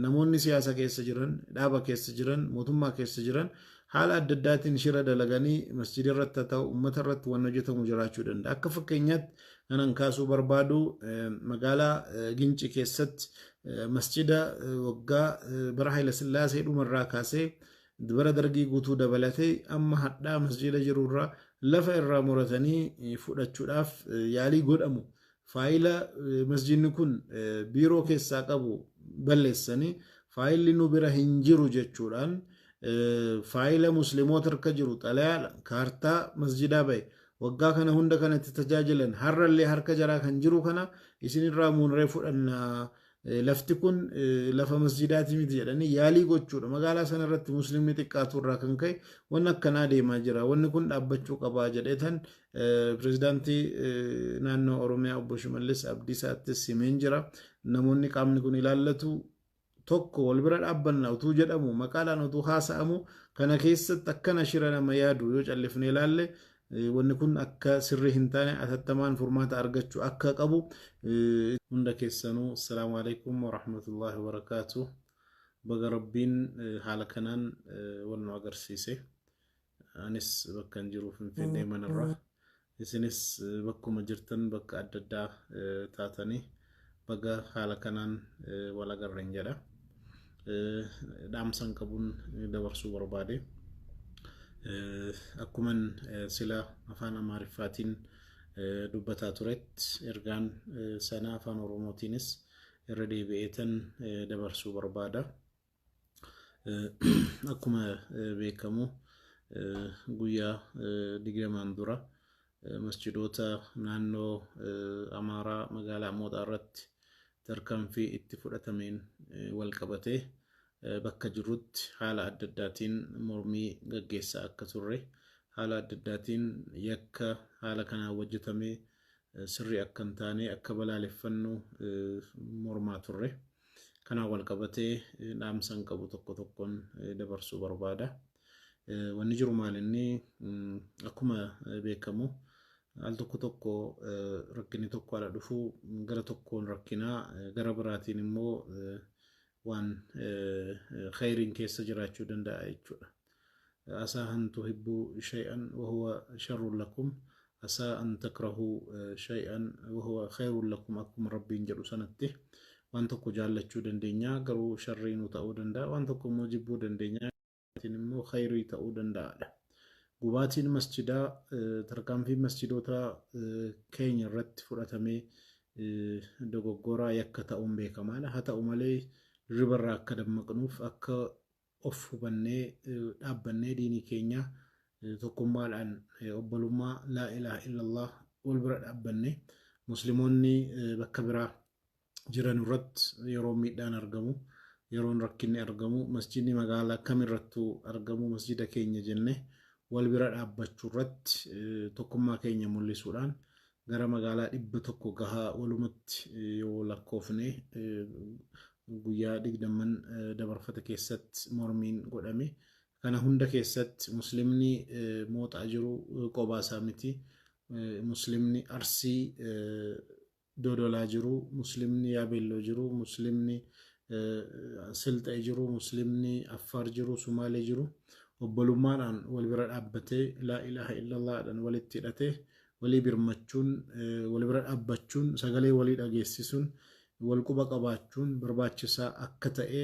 namoonni siyaasa keessa jiran dhaaba keessa jiran mootummaa keessa jiran haala adda addaatiin shira dalaganii masjida irratti ta'u ummata irratti waan hojjetamu jiraachuu danda'a. Akka fakkeenyaatti kanan kaasuu barbaadu magaalaa Gincii keessatti masjida waggaa bara Haayila Sillaasee dhumarraa kaasee bara dargii guutuu dabalatee amma hadhaa masjida jirurraa lafa irraa muratanii fudhachuudhaaf yaalii godhamu. Faayila masjidni kun biiroo keessaa qabu balleessanii faayilli nu bira hin jiru jechuudhaan faayila musliimoota harka jiru xalayaa kaartaa masjidaa bahe waggaa kana hunda kanatti tajaajilan har'allee harka jaraa kan jiru kana isinirraa muunree fudhannaa lafti kun lafa masjidaati miti jedhanii yaalii gochuudha. Magaalaa sana irratti muslimni xiqqaatu irraa kan ka'e wanni akkanaa deemaa jira. Wanni kun dhaabbachuu qabaa jedheetan pirezidaantii naannoo Oromiyaa obbo Shimallis Abdiisaattis himeen jira. Namoonni qaamni kun ilaallatu tokko wal bira dhaabbanna utuu jedhamu maqaadhaan utuu haasa'amu kana keessatti akkana shira nama yaadu yoo callifnee ilaalle wanni kun akka sirrii hin taane atattamaan furmaata argachuu akka qabu hunda keessanuu assalaamu alaykum wa rahmatullahi wa barakatuh. Baga rabbiin haala kanaan wal nu agarsiise. Anis bakka jiru Finfinnee manarraa isinis bakkuma jirtan bakka adda addaa taatanii baga haala kanaan wal agarreen jedha. Dhaamsan qabuun dabarsuu barbaade. Akkuman sila afaan Amaariffaatiin dubbataa turetti ergaan sana afaan Oromootiinis irra deebi'eetan dabarsuu barbaada. Akkuma beekamu guyyaa 20 dura masjidoota naannoo Amaaraa magaalaa Mooxaa irratti tarkaanfii itti fudhatameen wal qabatee bakka jirutti haala adda addaatiin mormii gaggeessaa akka turre haala adda addaatiin yakka haala kanaan hojjetamee sirrii akka hin taane akka balaaleffannu mormaa turre. Kanaan wal qabatee dhaamsan qabu tokko tokkoon dabarsuu barbaada. Wanni jiru maalinni akkuma beekamu al tokko tokko rakkinni tokko ala dhufu gara tokkoon rakkinaa gara biraatiin immoo waan khayriin keessa jiraachuu danda'a jechuudha. Asaa an tuhibbu shay'an wa huwa sharrun lakum asaa an takrahu shay'an wa huwa khayrun lakum akkuma rabbiin jedhu sanatti waan tokko jaallachuu dandeenya garuu sharriin ta'uu danda'a waan tokko immoo jibbuu dandeenya immoo khayrii ta'uu danda'a. Gubaatiin masjidaa tarkaanfiin masjidoota keenya irratti fudhatamee dogoggoraa yakka ta'uun beekamaadha. Haa ta'u malee ribarraa akka dammaqnuuf akka of hubannee dhaabbannee diinii keenya tokkummaadhaan obbolummaa laa ilaaha illallah wal bira dhaabbannee musliimoonni bakka biraa jiran irratti yeroo miidhaan argamu yeroon rakkinni argamu masjidni magaalaa kamirrattu argamu masjida keenya jenne wal bira dhaabbachuu irratti tokkummaa keenya mul'isuudhaan gara magaalaa 100 gahaa walumatti yoo lakkoofne guyyaa 20 dabarfata keessatti mormiin godhame. Kana hunda keessatti muslimni Mooxaa jiru qobaasaa miti. Muslimni Arsii Dodolaa jiru, muslimni Yaabelloo jiru, muslimni Silxee jiru, muslimni Affaar jiru, Sumaalee jiru obbolummaadhaan wal bira dhaabbatee laa ilaaha illallahdhaan walitti hidhatee walii birmachuun wal bira dhaabbachuun sagalee walii dhageessisuun wal quba qabaachuun barbaachisaa akka ta'e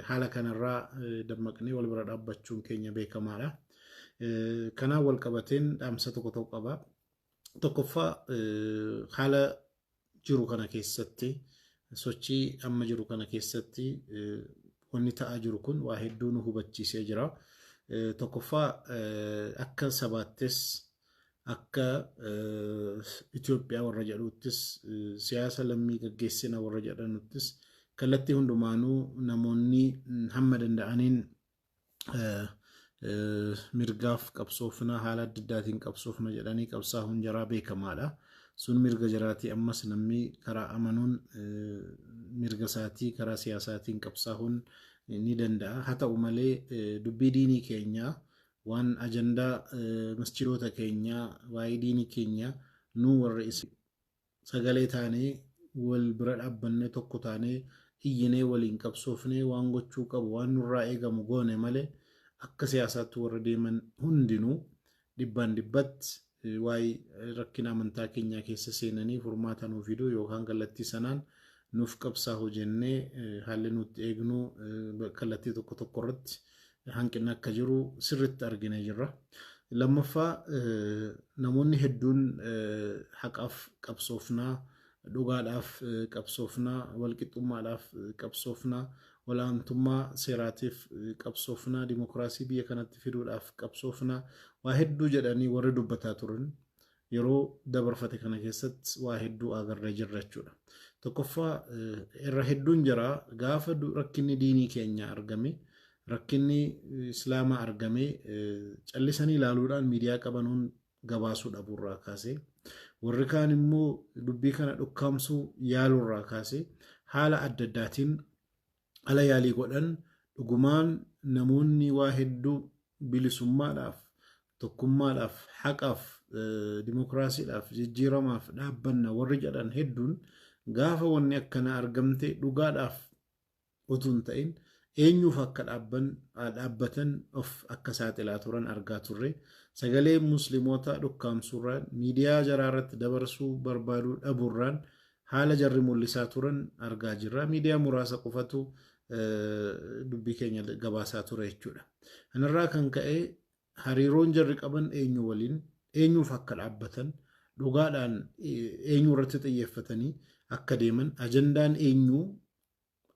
haala kanarraa dammaqnee wal bira dhaabbachuun keenya beekamaadha. Kanaan wal qabateen dhaamsa tokko tokko qaba. Tokkoffaa haala jiru kana keessatti sochii amma jiru kana keessatti wanni ta'aa jiru kun waa hedduu nu hubachiisee jira. Tokkoffaa akka sabaattis akka Itoophiyaa warra jedhuttis siyaasa lammii gaggeessina warra jedhanuttis kallattii hundumaanuu namoonni hamma danda'aniin mirgaaf qabsoofna haala adda addaatiin qabsoofna jedhanii qabsaa hunjaraa beekamaadha. Sun mirga jiraatii ammas namni karaa amanuun mirga isaatii karaa siyaasaatiin qabsaahuun ni danda'a. Haa ta'u malee dubbii diinii keenyaa waan ajandaa masjidoota keenyaa waa'ee diinii keenyaa nu warra sagalee taanee wal bira dhaabbannee tokko taanee iyyinee waliin qabsoofnee waan gochuu qabu waan nurraa eegamu goone malee akka siyaasaatti warra deeman hundinuu dhibbaan dhibbatti waa'ee rakkina amantaa keenyaa keessa seenanii furmaata nuuf fiduu yookaan kallattii sanaan nuuf qabsaa'uu jennee haalli nuti eegnu kallattii tokko tokko irratti hanqina akka jiru sirriitti arginee jirra. Lammaffaa namoonni hedduun haqaaf qabsoofnaa, dhugaadhaaf qabsoofnaa, walqixxummaadhaaf qabsoofnaa, olaantummaa seeraatiif qabsoofnaa, dimokiraasii biyya kanatti fiduudhaaf qabsoofnaa waa hedduu jedhanii warri dubbataa turan yeroo dabarfate kana keessatti waa hedduu agarree jirra jechuudha. Tokkoffaa irra hedduun jira gaafa rakkinni diinii keenya argame, rakkinni islaamaa argame callisanii ilaaluudhaan miidiyaa qabanuun gabaasuu dhabuurraa kaasee warri kaan immoo dubbii kana dhukkaamsuu yaaluurraa kaasee haala adda addaatiin ala yaalii godhan dhugumaan namoonni waa hedduu bilisummaadhaaf, tokkummaadhaaf, haqaaf, dimokiraasiidhaaf, jijjiiramaaf dhaabbanna warri jedhan hedduun gaafa wanni akkana argamte dhugaadhaaf utuu hin ta'in eenyuuf akka dhaabbatan of akka saaxilaa turan argaa turre. Sagalee musliimoota dhukkaamsuurraan miidiyaa jaraa irratti dabarsuu barbaaduu dhabuurraan haala jarri mul'isaa turan argaa jirra. Miidiyaa muraasa qofatu dubbii keenya gabaasaa ture jechuudha. Kanarraa kan ka'e hariiroon jarri qaban eenyu waliin eenyuuf akka dhaabbatan dhugaadhaan eenyu irratti xiyyeeffatanii akka deeman ajandaan eenyu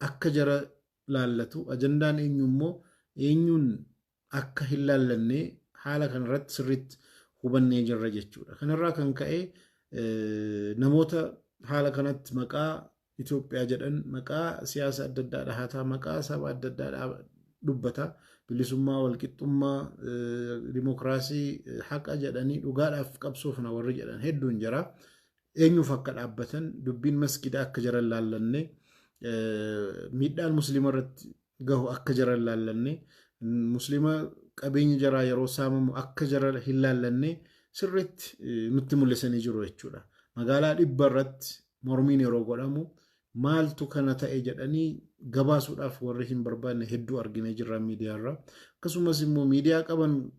akka jara laallatu ajandaan eenyu immoo eenyuun akka hin laallanne haala kanarratti sirriitti hubannee jirra jechuudha. Kanarraa kan ka'e namoota haala kanatti maqaa Itoophiyaa jedhan maqaa siyaasa adda addaa dhahataa maqaa saba adda addaa dubbata bilisummaa walqixxummaa dimokiraasii haqa jedhanii dhugaadhaaf qabsoofna warri jedhan hedduun jira. Eenyuuf akka dhaabbatan dubbiin masgida akka jaran laallanne miidhaan muslima irratti gahu akka jaran laallanne muslima qabeenya jaraa yeroo saamamu akka jara hin laallanne sirriitti nutti mul'isanii jiru jechuudha. Magaalaa dhibba irratti mormiin yeroo godhamu maaltu kana ta'e jedhanii gabaasuudhaaf warri hin barbaanne hedduu arginee jirra miidiyaarra. Akkasumas immoo miidiyaa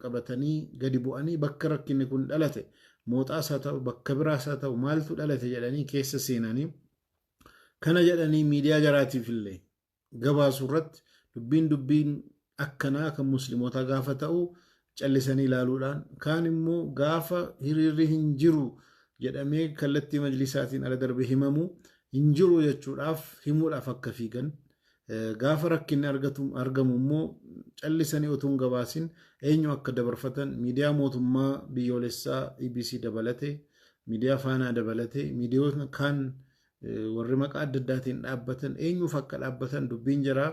qabatanii gadi bu'anii bakka rakkinni kun dhalate mooxaas haa ta'u bakka biraas haa ta'u maaltu dhalate jedhanii keessa seenanii kana jedhanii miidiyaa jaraatiif illee gabaasuu irratti dubbiin akkanaa kan musliimoota gaafa ta'u callisanii ilaaluudhaan kaan immoo gaafa hiriirri hin jiru jedhamee kallattii majlisaatiin ala darbe himamu hin jiru jechuudhaaf himuudhaaf akka fiigan gaafa rakkinni argamu immoo callisanii utuu hin gabaasin eenyu akka dabarfatan miidiyaa mootummaa biyyoolessaa EBC dabalate miidiyaa faanaa dabalate miidiyoota kaan warri maqaa adda addaatiin dhaabbatan eenyuuf akka dhaabbatan dubbiin jaraa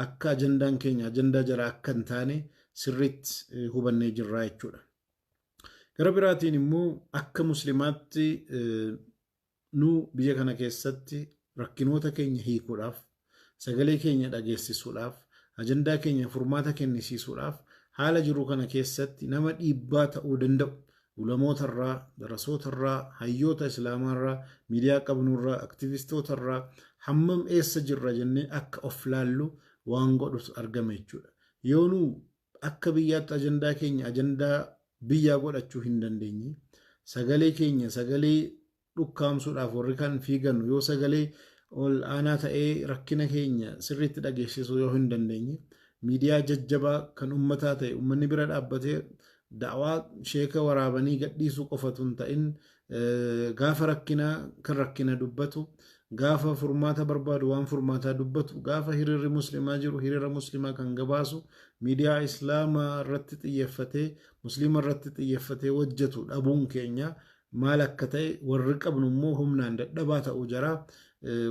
akka ajandaan keenya ajandaa jaraa akka hin taane sirriitti hubannee jirra jechuudha. Gara biraatiin immoo akka muslimaatti nu biyya kana keessatti rakkinoota keenya hiikuudhaaf sagalee keenya dhageessisuudhaaf ajandaa keenya furmaata kennisiisuudhaaf haala jiru kana keessatti nama dhiibbaa ta'uu danda'u ulamootarraa, darasootarraa, hayyoota islaamaarraa, miidiyaa qabnurraa, aktiivistootarraa hammam eessa jirra jennee akka of laallu waan godhutu argame jechuudha. Yoonu akka biyyaatti ajandaa keenya ajandaa biyyaa godhachuu hin dandeenye sagalee keenya sagalee dhukkaamsuudhaaf warri kan fiigannu yoo sagalee ol aanaa ta'ee rakkina keenya sirriitti dhageessisuu yoo hin dandeenye miidiyaa jajjabaa kan ummataa ta'e ummanni bira dhaabbatee da'waa sheeka waraabanii gadhiisuu qofatu hin ta'in gaafa rakkinaa kan rakkina dubbatu gaafa furmaata barbaadu waan furmaataa dubbatu gaafa hiriirri muslimaa jiru hiriira muslimaa kan gabaasu miidiyaa islaamaa irratti xiyyeeffatee muslima irratti xiyyeeffatee hojjetu dhabuun keenya maal akka ta'e warri qabnu immoo humnaan dadhabaa ta'uu jira.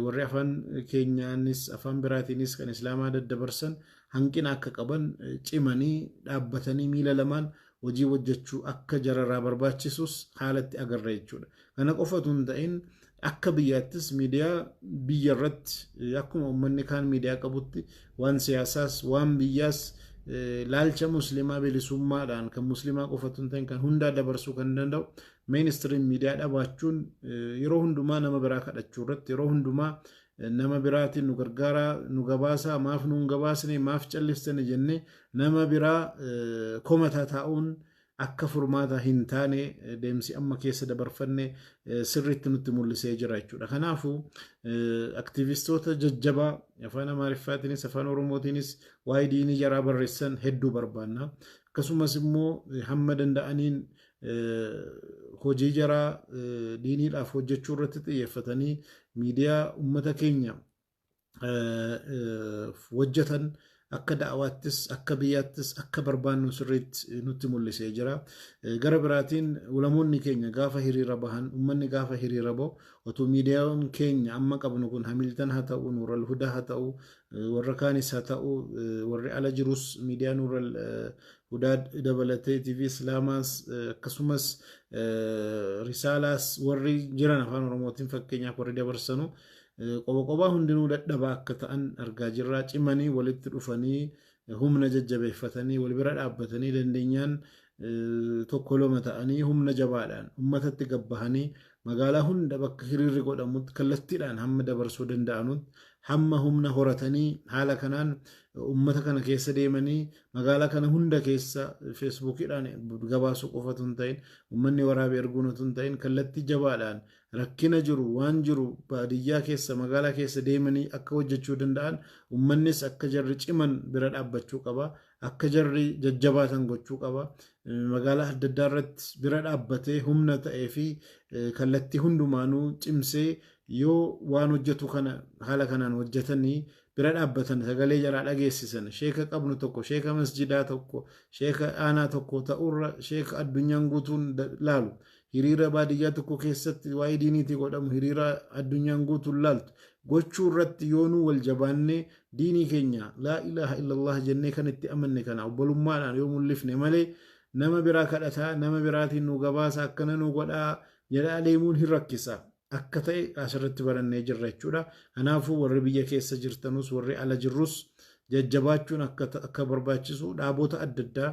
Warri afaan keenyaanis afaan biraatiinis kan islaamaa daddabarsan hanqina akka qaban cimanii dhaabbatanii miila lamaan hojii hojjechuu akka jararraa barbaachisus haalatti agarra jechuudha. Kana qofatu hin ta'in akka biyyaattis miidiyaa biyya irratti akkuma uummanni kaan miidiyaa qabutti waan siyaasaas waan biyyaas laalcha muslimaa bilisummaadhaan kan muslimaa qofatu hin ta'in kan hundaa dabarsuu kan danda'u mainstream miidiyaa dhabaachuun yeroo hundumaa nama biraa kadhachuu irratti yeroo hundumaa nama biraatiin nu gargaara nu gabaasa maaf nu gabaasne maaf callistane jenne nama biraa komataa taa'uun akka furmaata hin taane deemsi amma keessa dabarfanne sirriitti nutti mul'isee jira jechuudha. Kanaafuu aktivistoota jajjabaa afaan Amaariffaatiinis afaan Oromootiinis waa'ee diinii jaraa barreessan hedduu barbaanna. Akkasumas immoo hamma danda'aniin hojii jaraa diiniidhaaf hojjechuu irratti xiyyeeffatanii miidiyaa uummata keenya hojjetan akka da'awaattis akka biyyaattis akka barbaannu sirriitti nutti mul'isee jira. Gara biraatiin ulamoonni keenya gaafa hiriira bahan uummanni gaafa hiriira bahu otoo miidiyaan keenya amma qabnu kun Hamiltan haa ta'u Nuural Hudaa haa ta'u warra kaanis haa ta'u warri ala jirus miidiyaa Nuural Hudaa dabalatee TV Islaamaas akkasumas Risaalaas warri jiran afaan Oromootiin fakkeenyaaf warri dabarsanu qoba hundinuu dadhabaa akka ta'an argaa jirra. Cimanii walitti dhufanii humna jajjabeeffatanii wal bira dhaabbatanii dandeenyaan tokko lama ta'anii humna jabaadhaan uummatatti gabbahanii magaalaa hunda bakka hiriirri godhamutti kallattiidhaan hamma dabarsuu danda'anutti hamma humna horatanii haala kanaan uummata kana keessa deemanii magaalaa kana hunda keessa feesbuukiidhaan gabaasuu qofatu hin ta'in uummanni waraabee arguun otoo hin ta'in kallattii jabaadhaan rakkina jiru waan jiru baadiyyaa keessa magaalaa keessa deemanii akka hojjechuu danda'an uummannis akka jarri ciman bira dhaabbachuu qaba. Akka jarri jajjabaatan gochuu qaba. Magaalaa adda addaa irratti bira dhaabbatee humna ta'ee fi kallattii hundumaanuu cimsee yoo waan hojjetu kana haala kanaan hojjetanii bira dhaabbatan sagalee jaraa dhageessisan sheeka qabnu tokko sheeka masjidaa tokko sheeka aanaa tokko ta'urra sheeka addunyaan guutuun laalu hiriira baadiyyaa tokko keessatti waa'ee diiniitii godhamu hiriira addunyaan guutuun laaltu gochuu irratti yoonuu wal jabaannee diinii keenya laa ilaaha illallah jennee kan itti amanne kana obbolummaadhaan yoo mul'ifne malee nama biraa kadhataa nama biraatiin nu gabaasa akkana nu godhaa jedhaa deemuun hin rakkisa. Akka ta'e asirratti barannee jirra jechuudha. Kanaafuu warri biyya keessa jirtanus warri ala jirrus jajjabaachuun akka barbaachisu dhaabota adda addaa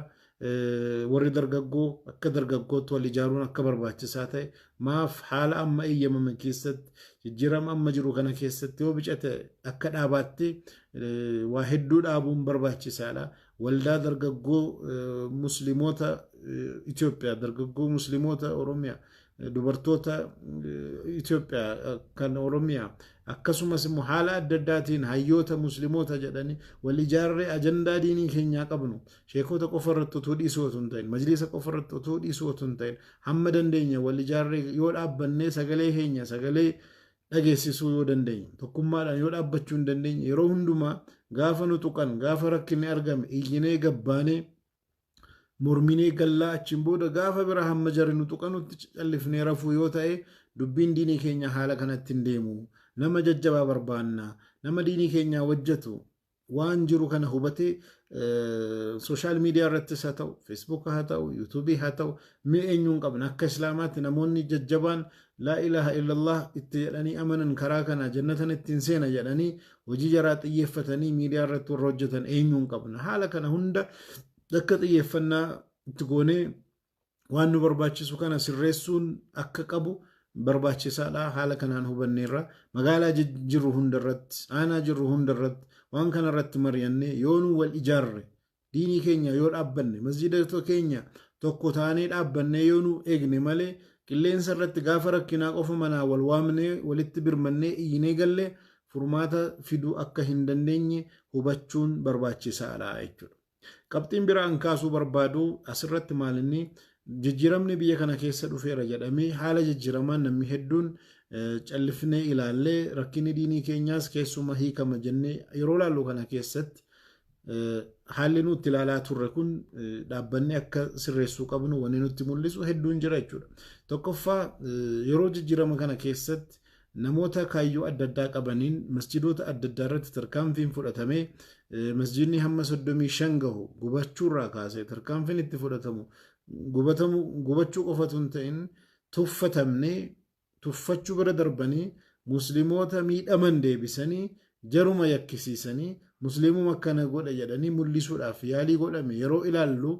warri dargaggoo akka dargaggootti wal ijaaruun akka barbaachisaa ta'e maaf haala amma eeyyamame keessatti jijjiirama amma jiru kana keessatti yoo bicate akka dhaabaatti waa hedduu dhaabuun barbaachisaadha. Waldaa dargaggoo musliimoota Itoophiyaa dargaggoo musliimoota Oromiyaa dubartoota Itoophiyaa kan Oromiyaa akkasumas immoo haala adda addaatiin hayyoota musliimoota jedhanii wal ijaarree ajandaa diinii keenyaa qabnu sheekota qofa irratti utuu dhiisuu otoo hin ta'in majlisa qofa irratti utuu dhiisuu otoo hin ta'in hamma dandeenya wal ijaarree yoo dhaabbannee sagalee keenya sagalee dhageessisuu yoo dandeenya tokkummaadhaan yoo dhaabbachuu hin dandeenye yeroo hundumaa gaafa nu tuqan gaafa rakkinni argame iyyinee gabbaanee morminee gallaa achiin booda gaafa bira hamma jarri nu tuqanutti callifnee rafuu yoo ta'e dubbiin diinii keenya haala kanatti hin deemu. Nama jajjabaa barbaanna nama diinii keenyaa hojjetu waan jiru kana hubatee sooshaal miidiyaa irrattis haa ta'u feesbuuk haa ta'u yuutuubii haa ta'u mee eenyuun qabna akka islaamaatti namoonni jajjabaan laa ilaaha illallah itti jedhanii amanan karaa kana jannatan ittiin seena jedhanii hojii jaraa xiyyeeffatanii miidiyaa irratti warra hojjetan eenyuun qabna haala kana hunda akka xiyyeeffannaa itti goonee waan nu barbaachisu kana sirreessuun akka qabu barbaachisaadha. Haala kanaan hubanneerra magaalaa jirru hundarratti aanaa jirru hundarratti waan kana irratti mari'annee yoo nu wal ijaarre diinii keenya yoo dhaabbanne masjiidota keenya tokko taanee dhaabbannee yoo nu eegne malee qilleensa irratti gaafa rakkinaa qofa manaa wal waamnee walitti birmannee iyyinee gallee furmaata fiduu akka hin dandeenye hubachuun barbaachisaadha jechuudha. Qabxiin biraan kaasuu barbaadu asirratti maalinni jijjiiramni biyya kana keessa dhufeera jedhamee haala jijjiiramaan namni hedduun callifnee ilaallee rakkinni diinii keenyaas keessuma hiikama jennee yeroo laallu kana keessatti haalli nuti ilaalaa turre kun dhaabbannee akka sirreessuu qabnu wanni nutti mul'isu hedduun jira jechuudha. Tokkoffaa yeroo jijjiirama kana keessatti namoota kaayyoo adda addaa qabaniin masjidoota adda addaa irratti tarkaanfiin fudhatamee masjidni hamma 35 gahu gubachuurraa kaasee tarkaanfiin itti fudhatamu gubachuu qofatu hin ta'in tuffatamnee tuffachuu bira darbanii musliimoota miidhaman deebisanii jaruma yakkisiisanii musliimuma akkana godha jedhanii mul'isuudhaaf yaalii godhame yeroo ilaallu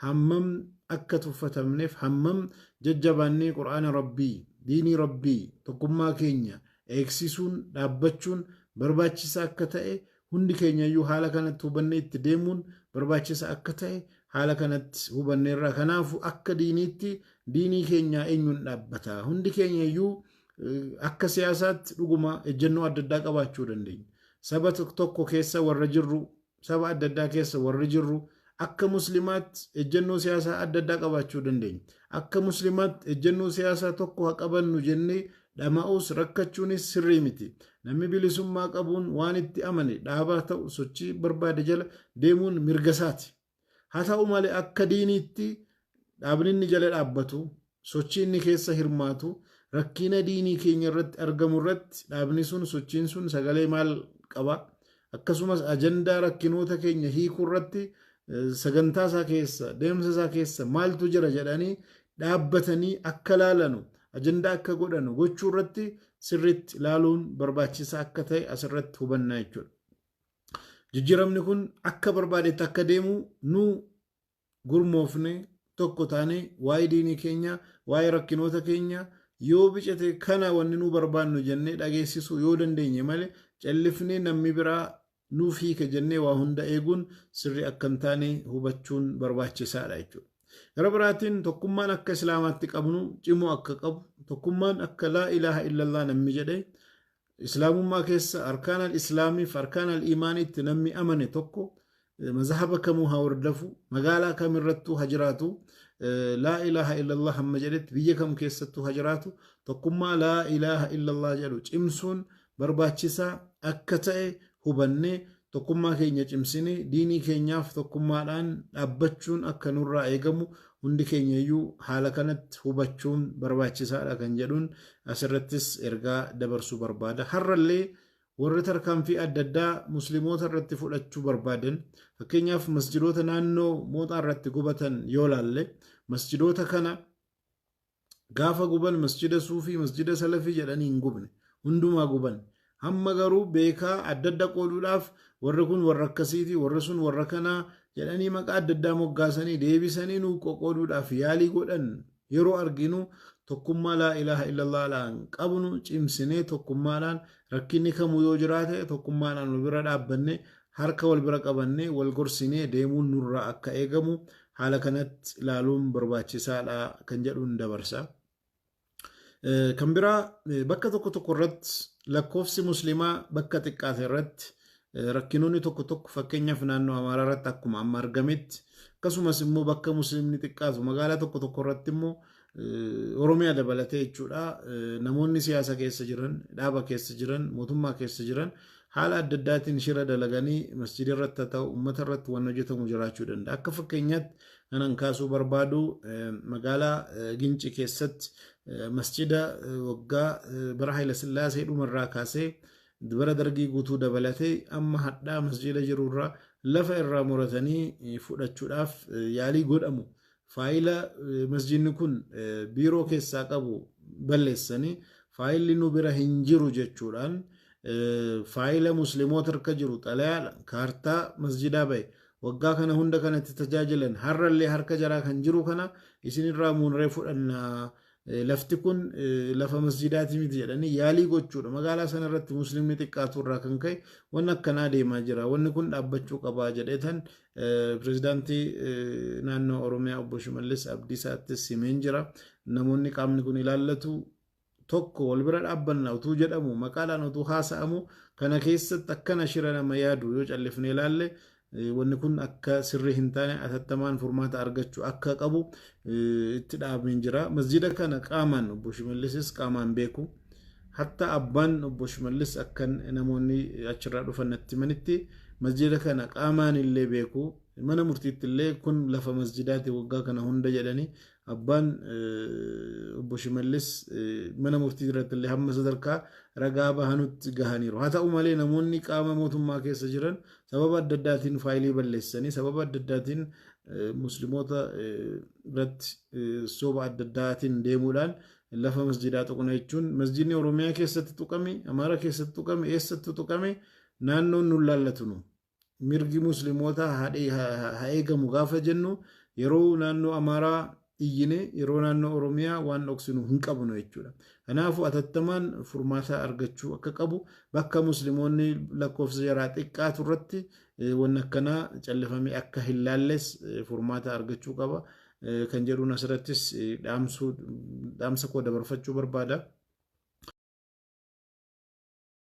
hammam akka tuffatamneef hammam jajjabaannee quraana rabbii diinii rabbii tokkummaa keenya eegsisuun dhaabbachuun barbaachisaa akka ta'e hundi keenyayyuu haala kanatti hubannee itti deemuun barbaachisaa akka ta'e haala kanatti hubanneerra. Kanaafuu akka diiniitti diinii keenya eenyuun dhaabbata? Hundi keenyayyuu akka siyaasaatti dhuguma ejjennoo adda addaa qabaachuu dandeenya. Saba tokko keessa warra jirru, saba adda addaa keessa warri jirru akka muslimaatti ejjennoo siyaasaa adda addaa qabaachuu dandeenya. Akka muslimaatti ejjennoo siyaasaa tokko haa qabannu jennee dhama'uus rakkachuunis sirrii miti. Namni bilisummaa qabuun waan itti amane dhaabaa ta'u sochii barbaade jala deemuun mirga isaati. Haa ta'u malee akka diiniitti dhaabni inni jala dhaabbatu, sochii inni keessa hirmaatu, rakkina diinii keenya irratti argamu irratti dhaabni sun sochiin sun sagalee maal qaba? Akkasumas ajandaa rakkinoota keenya hiikuu irratti sagantaa isaa keessa, deemsa isaa keessa maaltu jira jedhanii dhaabbatanii akka laalanu, ajandaa akka godhanu gochuu irratti sirriitti ilaaluun barbaachisaa akka ta'e asirratti hubannaa jechuudha. Jijjiiramni kun akka barbaadetti akka deemu nu gurmoofne tokko taane waa'ee diinii keenya, waa'ee rakkinoota keenya yoo bicate kana wanni nu barbaannu jennee dhageessisuu yoo dandeenye malee callifnee namni biraa nuuf hiika jennee waa hunda eeguun sirrii akka hin taane hubachuun barbaachisaadha jechuudha. Gara biraatiin tokkummaan akka islaamaatti qabnu cimoo akka qabu, tokkummaan akka laa ilaaha illallah namni jedhee islaamummaa keessa arkaan al-islaamii fi arkaan al-iimaaniitti namni amane tokko mazhaba kamuu haa hordofu, magaalaa kamirrattuu haa jiraatu, laa ilaaha illallah hamma jedhetti biyya kam keessattuu haa jiraatu, tokkummaa laa ilaaha illallah jedhu cimsuun barbaachisaa akka ta'e hubannee tokkummaa keenya cimsinee diinii keenyaaf tokkummaadhaan dhaabbachuun akka nurraa eegamu hundi keenyayyuu haala kanatti hubachuun barbaachisaadha kan jedhuun asirrattis ergaa dabarsuu barbaada. Har'allee warri tarkaanfii adda addaa musliimoota irratti fudhachuu barbaadan fakkeenyaaf masjidoota naannoo mooxaa irratti gubatan yoo laalle masjidoota kana gaafa guban masjida suufii, masjida salafii jedhanii hin gubne, hundumaa guban. Hamma garuu beekaa adda adda qooduudhaaf warri kun warra akkasiiti, warri sun warra kanaa jedhanii maqaa adda addaa moggaasanii deebisanii nu qoqqooduudhaaf yaalii godhan yeroo arginu tokkummaa laa ilaaha illallaadhaan qabnu cimsinee tokkummaadhaan rakkinni kamuu yoo jiraate tokkummaadhaan wal bira dhaabbanne harka wal bira qabannee wal gorsinee deemuun nurraa akka eegamu haala kanatti ilaaluun barbaachisaadha kan jedhuun dabarsa. Kan biraa bakka tokko tokko irratti lakkoofsi muslimaa bakka xiqqaate irratti rakkinoonni tokko tokko fakkeenyaaf naannoo Amaaraa irratti akkuma amma argametti akkasumas immoo bakka muslimni xiqqaatu magaalaa tokko tokko irratti immoo Oromiyaa dabalatee jechuudha namoonni siyaasa keessa jiran, dhaaba keessa jiran, mootummaa keessa jiran haala adda addaatiin shira dalaganii masjida irratti ta'u uummata irratti waan hojjetamu jiraachuu danda'a. Akka fakkeenyaatti kanan kaasuu barbaadu magaalaa Gincii keessatti masjida waggaa bara Haayila Sillaasee dhumarraa kaasee bara dargii guutuu dabalatee amma hadhaa masjida jirurraa lafa irraa muratanii fudhachuudhaaf yaalii godhamu. Faayila masjidni kun biiroo keessaa qabu balleessanii faayilli nu bira hin jiru jechuudhaan faayila musliimoota harka jiru xalayaa kaartaa masjidaa bahe waggaa kana hunda kanatti tajaajilan har'allee harka jaraa kan jiru kana isinirraa muunree fudhannaa lafti kun lafa masjidaati miti jedhanii yaalii gochuudha. Magaalaa sana irratti muslimni xiqqaatu irraa kan ka'e wanni akkanaa deemaa jira. Wanni kun dhaabbachuu qabaa jedheetan pirezidaantii naannoo Oromiyaa obbo Shimallis Abdiisaattis himeen jira. Namoonni qaamni kun ilaallatu tokko wal bira dhaabbanna utuu jedhamu maqaadhaan utuu haasa'amu kana keessatti akkana shira nama yaadu yoo callifnee ilaalle wanni kun akka sirrii hin taane atattamaan furmaata argachuu akka qabu itti dhaabameen jira. Masjida kana qaamaan obbo Shimallisis qaamaan beeku. Hatta abbaan obbo Shimallis akkan namoonni achirraa dhufan natti himanitti masjida kana qaamaan illee beeku. Mana murtiitti illee kun lafa masjidaati waggaa kana hunda jedhanii abbaan obbo Shimallis mana murtii irratti illee hamma sadarkaa ragaa bahanutti gahaniiru. Haa ta'u malee namoonni qaama mootummaa keessa jiran sababa adda addaatiin faayilii balleessanii sababa adda addaatiin musliimoota irratti soba adda addaatiin deemuudhaan lafa masjidaa tuqna jechuun masjidni Oromiyaa keessatti tuqame, Amaaraa keessatti tuqame, eessatti tuqame naannoon nun laallatunu. Mirgi musliimoota haa eegamu gaafa jennu yeroo naannoo Amaaraa iyyine yeroo naannoo Oromiyaa waan dhoksinu hin qabnu jechuudha. Kanaafuu atattamaan furmaata argachuu akka qabu bakka musliimoonni lakkoofsa jaraa xiqqaatu irratti wanna akkanaa callifamee akka hin laalles furmaata argachuu qaba. Kan jedhuun asirrattis dhaamsa koo dabarfachuu barbaada.